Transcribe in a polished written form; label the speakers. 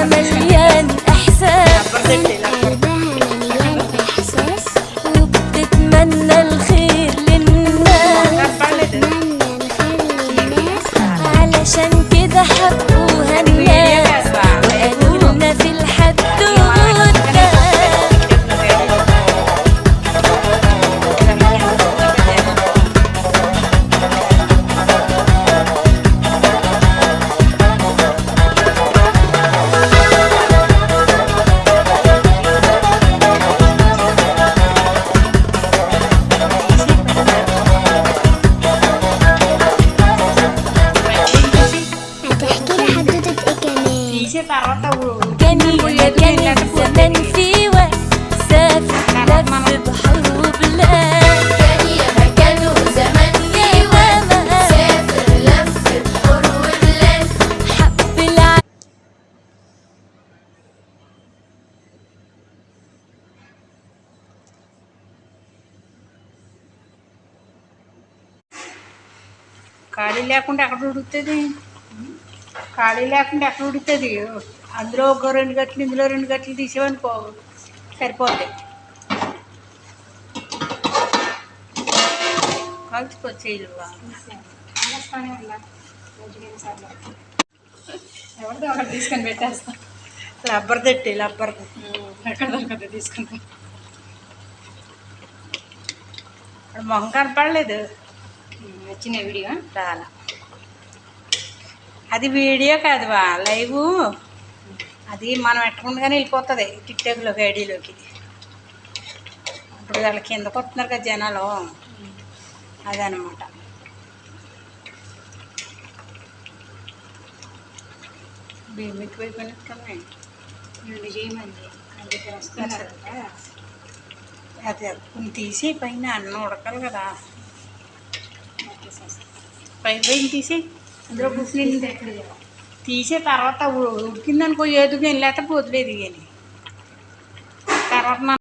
Speaker 1: قلبها مليان احساس وبتتمنى الخير للناس علشان كده حبوها الناس وقالوا لنا في الحدوته. كان زمان في وقت سافر لف بحر وبلاد.
Speaker 2: كان يا مكان وزمان في وقت سافر لف بحر وبلاد.
Speaker 1: حب العالم
Speaker 3: ఖాళీ లేకుండా ఎక్కడ ఉడుకుతుంది, ఖాళీ లేకుండా ఎక్కడ ఉడుకుతుంది. అందులో ఒక 2 గంటలు ఇందులో 2 గంటలు తీసేవనుకో సరిపోతాయి. కలిసిపోచ్చేయిలుగా
Speaker 4: ఎవరిదో ఒకటి తీసుకొని పెట్టేస్తాం.
Speaker 3: రబ్బర్ తట్టి రబ్బర్
Speaker 4: ఎక్కడ దొరకదు తీసుకుంటాం.
Speaker 3: మొహం కనపడలేదు
Speaker 4: వచ్చిన వీడియో
Speaker 3: చాలా. అది వీడియో కాదువా, లైవ్. అది మనం ఎట్టకుండానే వెళ్ళిపోతుంది టిక్టాక్లోకి, ఐడీలోకి. ఇప్పుడు వాళ్ళ కిందకు వస్తున్నారు కదా జనాలు, అదనమాట. బియ్యం ఎక్కువైపోయినట్టున్నాయి.
Speaker 4: చేయమంది అందుకే వస్తున్నారు కదా.
Speaker 3: అది కొన్ని తీసి పైన అన్నం ఉడకాలి కదా, పైన తీసి అందులో కూర్చుని తీసే తర్వాత ఉడికిందనుకో ఏదుగా లేకపోతే పోతులేదు కానీ తర్వాత